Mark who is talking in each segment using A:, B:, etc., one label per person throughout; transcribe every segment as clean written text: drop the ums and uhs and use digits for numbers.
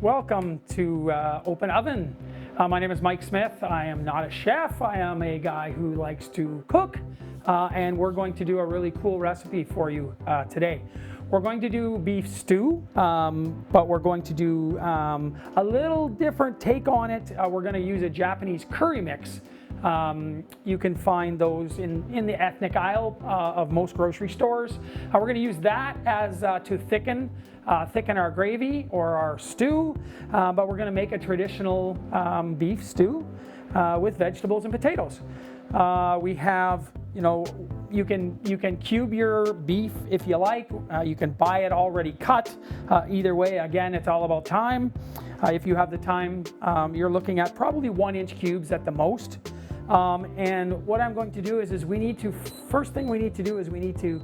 A: Welcome to Open Oven. My name is Mike Smith. I am not a chef. I am a guy who likes to cook, and we're going to do a really cool recipe for you today. We're going to do beef stew, but we're going to do a little different take on it. We're going to use a Japanese curry mix. You can find those in the ethnic aisle of most grocery stores. We're going to use that as to thicken our gravy or our stew, but we're going to make a traditional beef stew with vegetables and potatoes. We have, you can cube your beef if you like. You can buy it already cut. Either way, again, it's all about time. If you have the time, you're looking at probably 1-inch cubes at the most. And what I'm going to do is first thing we need to do is we need to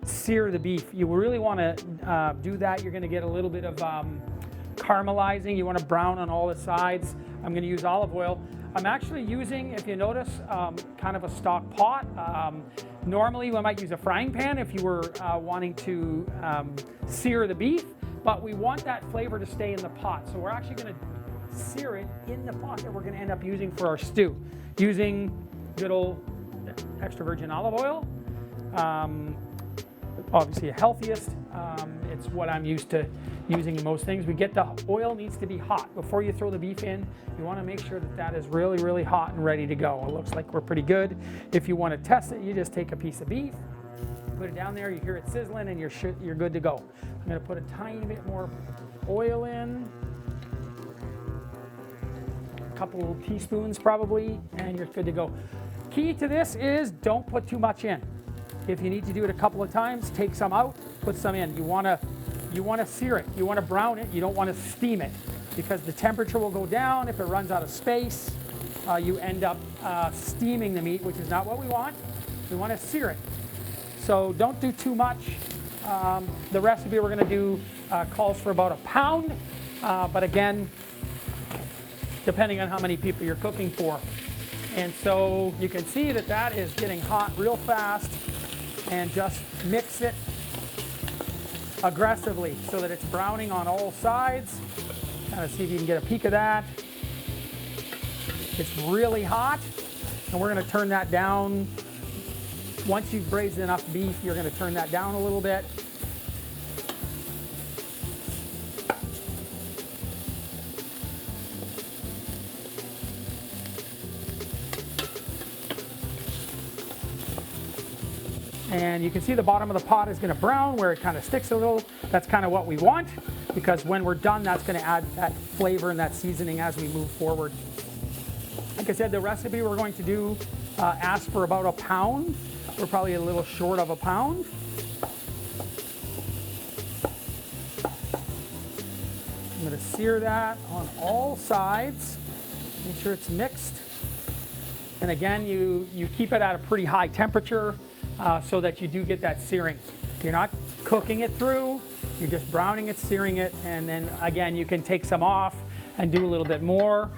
A: sear the beef. You really want to do that. You're going to get a little bit of caramelizing. You want to brown on all the sides. I'm going to use olive oil. I'm actually using, if you notice, kind of a stock pot. Normally we might use a frying pan if you were wanting to sear the beef, but we want that flavor to stay in the pot. So we're actually going to sear it in the pot that we're going to end up using for our stew, using good old extra virgin olive oil. Obviously the healthiest. It's what I'm used to using in most things. The oil needs to be hot. Before you throw the beef in, you want to make sure that is really, really hot and ready to go. It looks like we're pretty good. If you want to test it, you just take a piece of beef, put it down there, you hear it sizzling, and you're good to go. I'm going to put a tiny bit more oil in, a couple teaspoons probably, and you're good to go. Key to this is don't put too much in. If you need to do it a couple of times, take some out, put some in. You want to sear it. You want to brown it. You don't want to steam it because the temperature will go down. If it runs out of space, you end up steaming the meat, which is not what we want. We want to sear it. So don't do too much. The recipe we're going to do calls for about 1 pound, but again, depending on how many people you're cooking for. And so you can see that is getting hot real fast, and just mix it aggressively so that it's browning on all sides. Kind of see if you can get a peek of that. It's really hot, and we're going to turn that down. Once you've braised enough beef, you're going to turn that down a little bit. And you can see the bottom of the pot is going to brown where it kind of sticks a little. That's kind of what we want, because when we're done, that's going to add that flavor and that seasoning as we move forward. Like I said, the recipe we're going to do asks for about 1 pound. We're probably a little short of 1 pound. I'm going to sear that on all sides. Make sure it's mixed. And again, you keep it at a pretty high temperature. So that you do get that searing. You're not cooking it through, you're just browning it, searing it, and then again you can take some off and do a little bit more.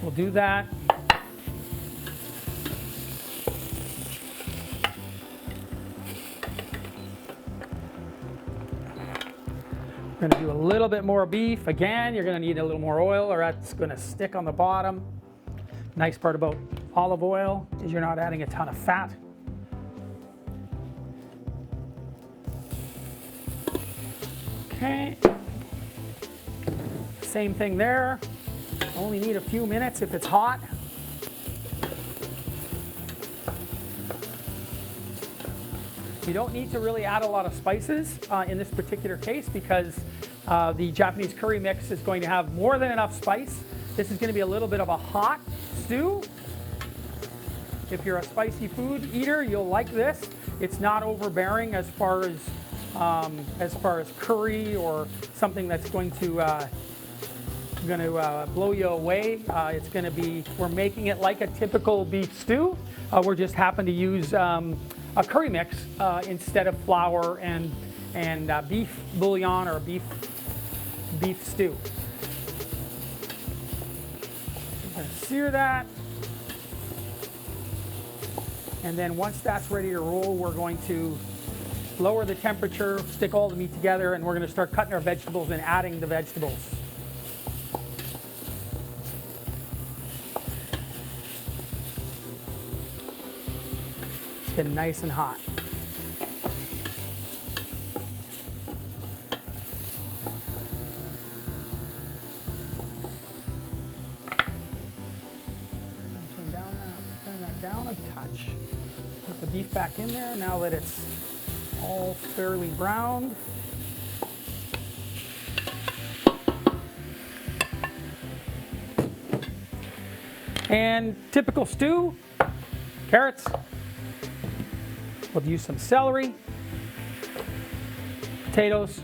A: We'll do that. We're going to do a little bit more beef. Again, you're going to need a little more oil or that's going to stick on the bottom. Nice part about olive oil is you're not adding a ton of fat. Okay. Same thing there. Only need a few minutes if it's hot. You don't need to really add a lot of spices in this particular case because the Japanese curry mix is going to have more than enough spice. This is going to be a little bit of a hot stew. If you're a spicy food eater, you'll like this. It's not overbearing as far as curry or something that's going to blow you away. It's going to be, we're making it like a typical beef stew. We're just happen to use a curry mix instead of flour and beef bouillon or beef stew. I'm going to sear that. And then once that's ready to roll, we're going to lower the temperature, stick all the meat together, and we're going to start cutting our vegetables and adding the vegetables. It's getting nice and hot. Turn that down a touch. Put the beef back in there now that it's all fairly browned. And typical stew, carrots. We'll use some celery, potatoes,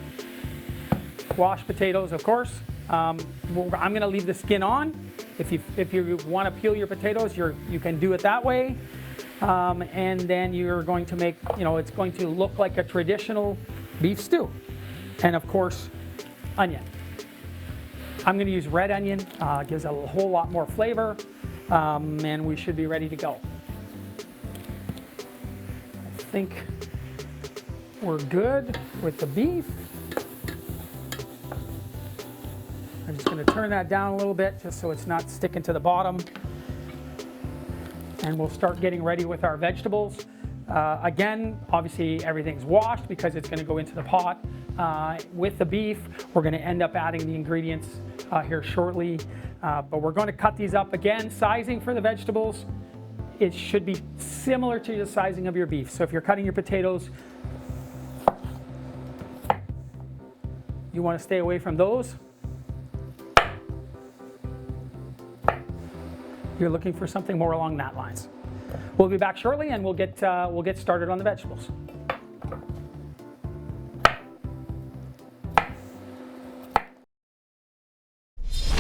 A: washed potatoes, of course. I'm going to leave the skin on. If you want to peel your potatoes, you can do it that way. And then you're going to make, it's going to look like a traditional beef stew. And of course, onion. I'm going to use red onion. Gives a whole lot more flavor. And we should be ready to go. I think we're good with the beef. I'm just going to turn that down a little bit just so it's not sticking to the bottom. And we'll start getting ready with our vegetables. Again, obviously everything's washed because it's going to go into the pot. With the beef, we're going to end up adding the ingredients here shortly. But we're going to cut these up again. Sizing for the vegetables, it should be similar to the sizing of your beef. So if you're cutting your potatoes, you want to stay away from those. You're looking for something more along that lines. We'll be back shortly and we'll get started on the vegetables.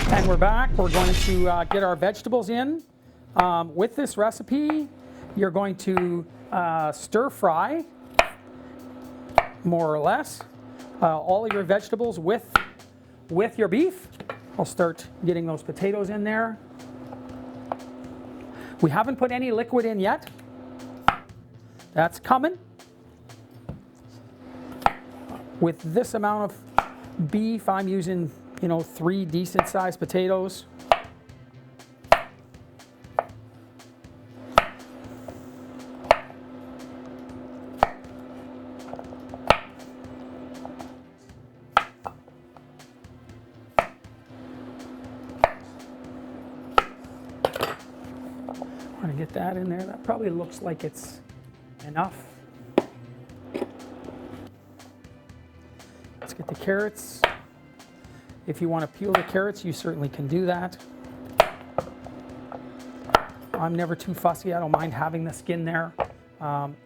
A: And we're back. We're going to get our vegetables in. With this recipe, you're going to stir fry, more or less, all of your vegetables with your beef. I'll start getting those potatoes in there. We haven't put any liquid in yet. That's coming. With this amount of beef, I'm using, 3 decent sized potatoes. I'm going to get that in there. That probably looks like it's enough. Let's get the carrots. If you want to peel the carrots, you certainly can do that. I'm never too fussy. I don't mind having the skin there.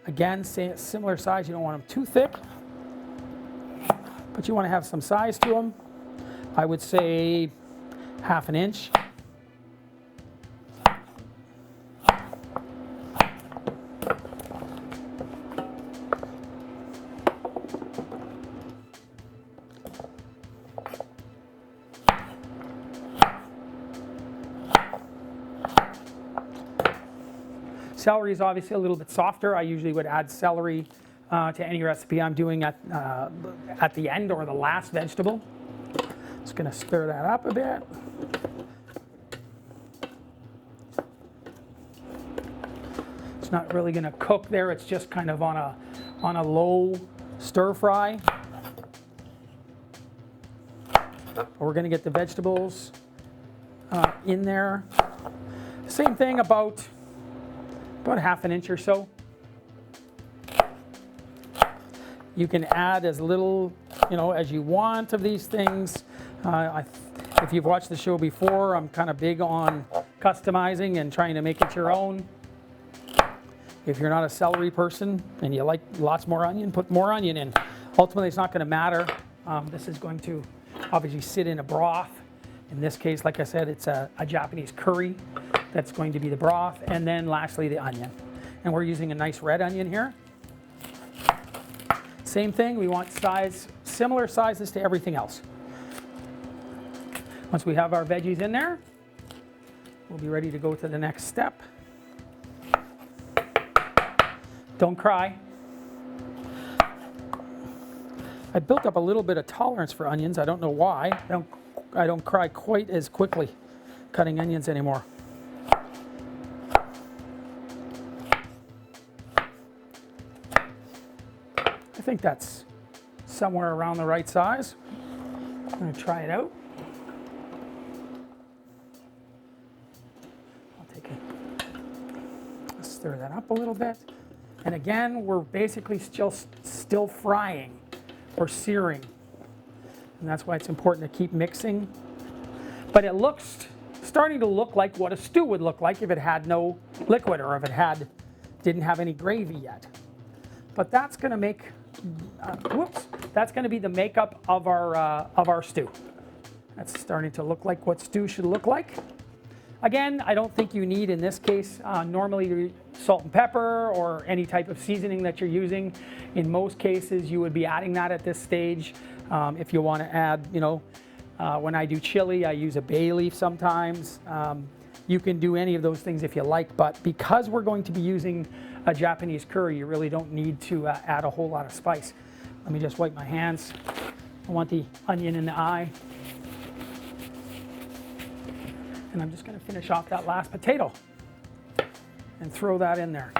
A: Again, similar size. You don't want them too thick, but you want to have some size to them. I would say 1/2 inch. Celery is obviously a little bit softer. I usually would add celery to any recipe I'm doing at the end or the last vegetable. Just going to stir that up a bit. It's not really going to cook there. It's just kind of on a low stir fry. We're going to get the vegetables in there. Same thing, about half an inch or so. You can add as little, as you want of these things. If you've watched the show before, I'm kind of big on customizing and trying to make it your own. If you're not a celery person and you like lots more onion, put more onion in. Ultimately, it's not going to matter. This is going to obviously sit in a broth. In this case, like I said, it's a Japanese curry. That's going to be the broth. And then lastly, the onion. And we're using a nice red onion here. Same thing, we want similar sizes to everything else. Once we have our veggies in there, we'll be ready to go to the next step. Don't cry. I built up a little bit of tolerance for onions. I don't know why. I don't cry quite as quickly cutting onions anymore. I think that's somewhere around the right size. I'm going to try it out. Stir that up a little bit. And again, we're basically still frying or searing. And that's why it's important to keep mixing. But it starting to look like what a stew would look like if it had no liquid or if it didn't have any gravy yet. But that's going to make, that's going to be the makeup of our stew. That's starting to look like what stew should look like. Again, I don't think you need, in this case, normally salt and pepper or any type of seasoning that you're using. In most cases, you would be adding that at this stage. If you want to add, when I do chili, I use a bay leaf sometimes. You can do any of those things if you like, but because we're going to be using a Japanese curry, you really don't need to add a whole lot of spice. Let me just wipe my hands. I want the onion in the eye. And I'm just going to finish off that last potato and throw that in there.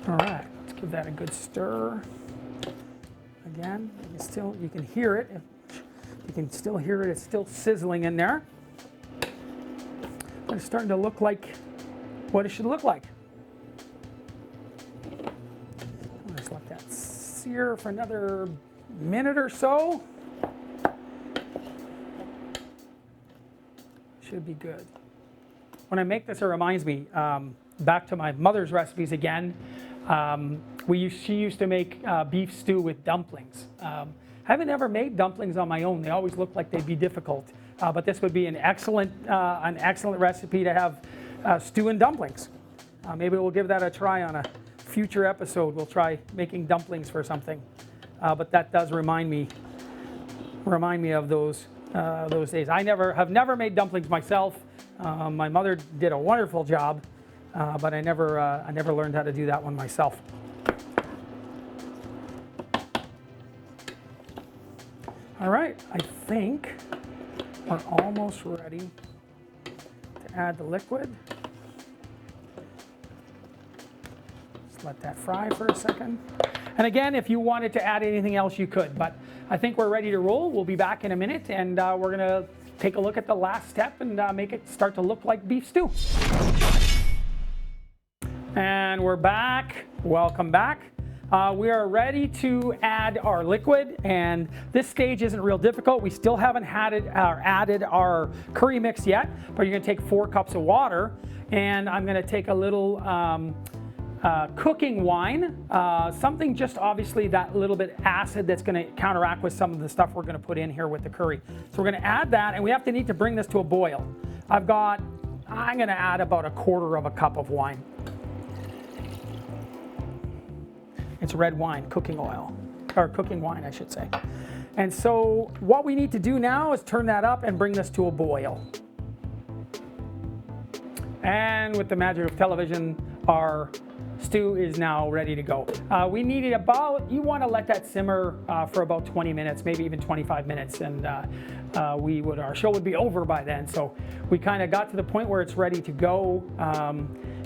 A: All right, let's give that a good stir. Again, you can hear it. You can still hear it. It's still sizzling in there. But it's starting to look like what it should look like. I'll just let that sear for another minute or so. Should be good. When I make this, it reminds me back to my mother's recipes again. She used to make beef stew with dumplings. I haven't ever made dumplings on my own. They always look like they'd be difficult. But this would be an excellent recipe to have stew and dumplings. Maybe we'll give that a try on a future episode. We'll try making dumplings for something. But that does remind me of those days. I have never made dumplings myself. My mother did a wonderful job, but I never learned how to do that one myself. All right, I think we're almost ready to add the liquid. Just let that fry for a second. And again, if you wanted to add anything else, you could, but I think we're ready to roll. We'll be back in a minute, and we're gonna take a look at the last step and make it start to look like beef stew. And we're back. Welcome back. We are ready to add our liquid, and this stage isn't real difficult. We still haven't added our curry mix yet, but you're gonna take 4 cups of water, and I'm gonna take a little cooking wine, something just obviously that little bit acid that's gonna counteract with some of the stuff we're gonna put in here with the curry. So we're gonna add that, and we need to bring this to a boil. I'm gonna add about 1/4 cup of wine. It's red wine, cooking oil, or cooking wine, I should say. And so what we need to do now is turn that up and bring this to a boil. And with the magic of television, our stew is now ready to go. We needed about, you want to let that simmer for about 20 minutes, maybe even 25 minutes, and our show would be over by then. So we kind of got to the point where it's ready to go.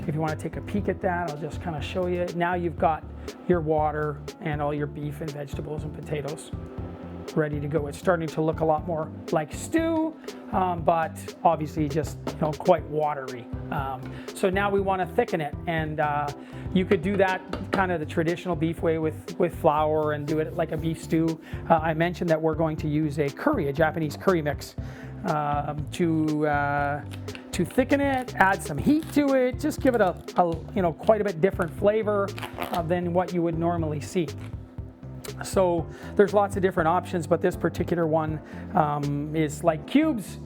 A: If you want to take a peek at that, I'll just kind of show you. Now you've got your water and all your beef and vegetables and potatoes ready to go. It's starting to look a lot more like stew, but obviously just quite watery. So now we want to thicken it, and you could do that kind of the traditional beef way with flour and do it like a beef stew. I mentioned that we're going to use a Japanese curry mix to thicken it, add some heat to it, just give it a quite a bit different flavor than what you would normally see. So there's lots of different options, but this particular one is like cubes.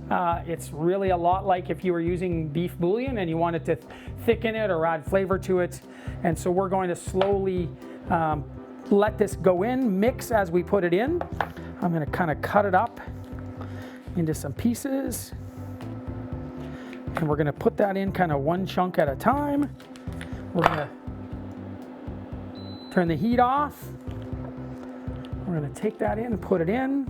A: It's really a lot like if you were using beef bouillon and you wanted to thicken it or add flavor to it. And so we're going to slowly let this go in, mix as we put it in. I'm going to kind of cut it up into some pieces. And we're going to put that in kind of one chunk at a time. We're going to turn the heat off. We're going to take that in and put it in.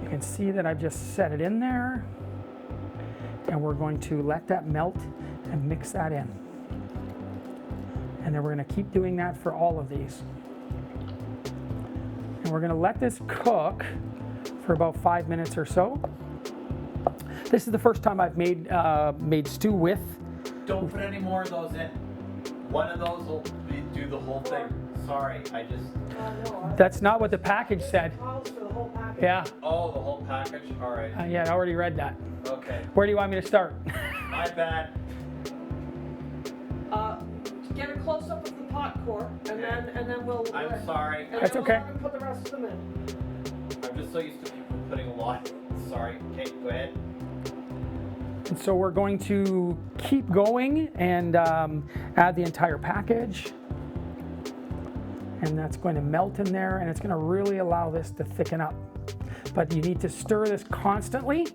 A: You can see that I've just set it in there. And we're going to let that melt and mix that in. And then we're going to keep doing that for all of these. And we're going to let this cook for about 5 minutes or so. This is the first time I've made stew with.
B: Don't put any more of those in. One of those will do the whole thing. Sorry, I just...
A: That's not what the package said. Yeah.
B: Oh, the whole package? All right.
A: Yeah, I already read that.
B: Okay.
A: Where do you want me to start?
B: My bad.
C: Get a close up of the pot core, and then we'll.
B: I'm sorry.
A: That's okay.
C: We'll put the rest of them in.
B: I'm just so used to people putting a lot. Sorry. Okay, go ahead.
A: And so we're going to keep going and add the entire package. And that's going to melt in there, and it's going to really allow this to thicken up. But you need to stir this constantly.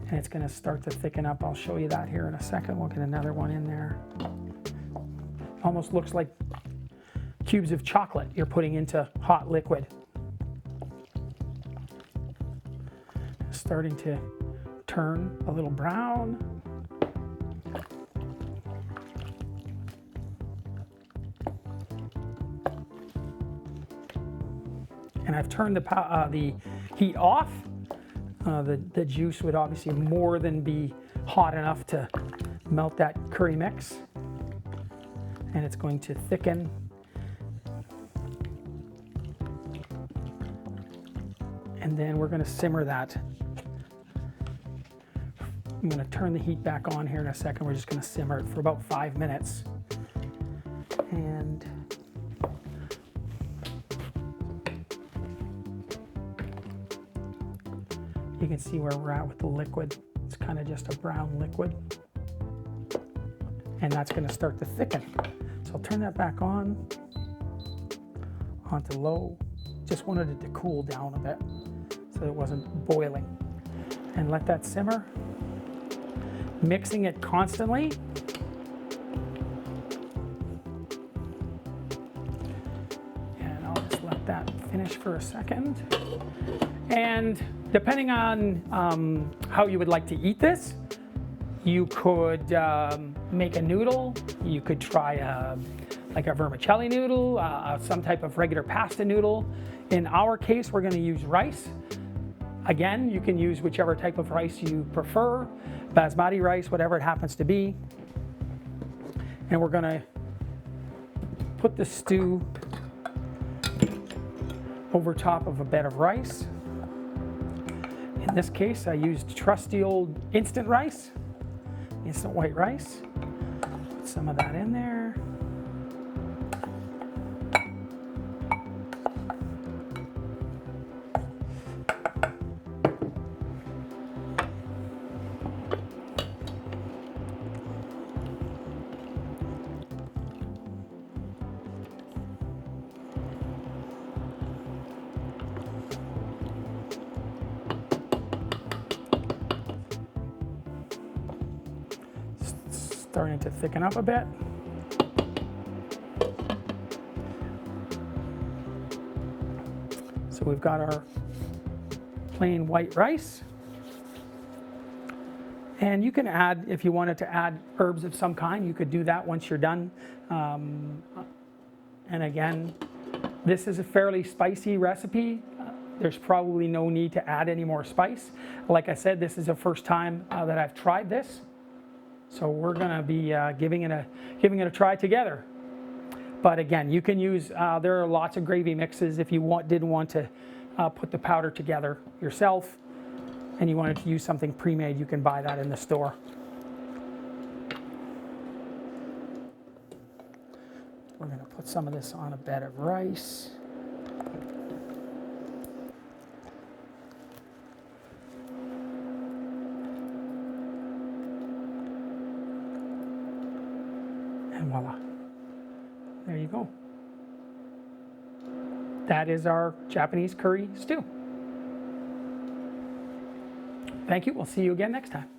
A: And it's going to start to thicken up. I'll show you that here in a second. We'll get another one in there. Almost looks like cubes of chocolate you're putting into hot liquid. Starting to turn a little brown. And I've turned the heat off. The juice would obviously more than be hot enough to melt that curry mix. And it's going to thicken. And then we're going to simmer that. I'm going to turn the heat back on here in a second. We're just going to simmer it for about 5 minutes. And you can see where we're at with the liquid. It's kind of just a brown liquid. And that's going to start to thicken. So I'll turn that back on, onto low. Just wanted it to cool down a bit so it wasn't boiling. And let that simmer. Mixing it constantly. And I'll just let that finish for a second. And depending on how you would like to eat this, you could make a noodle. You could try like a vermicelli noodle, some type of regular pasta noodle. In our case, we're going to use rice. Again, you can use whichever type of rice you prefer, basmati rice, whatever it happens to be. And we're going to put the stew over top of a bed of rice. In this case, I used trusty old instant rice, instant white rice. Put some of that in there. Starting to thicken up a bit. So we've got our plain white rice. And you can add, if you wanted to add herbs of some kind, you could do that once you're done. And again, this is a fairly spicy recipe. There's probably no need to add any more spice. Like I said, this is the first time that I've tried this. So we're gonna be giving it a try together. But again, you can use, there are lots of gravy mixes if you didn't want to put the powder together yourself and you wanted to use something pre-made, you can buy that in the store. We're gonna put some of this on a bed of rice. And voila, there you go. That is our Japanese curry stew. Thank you, we'll see you again next time.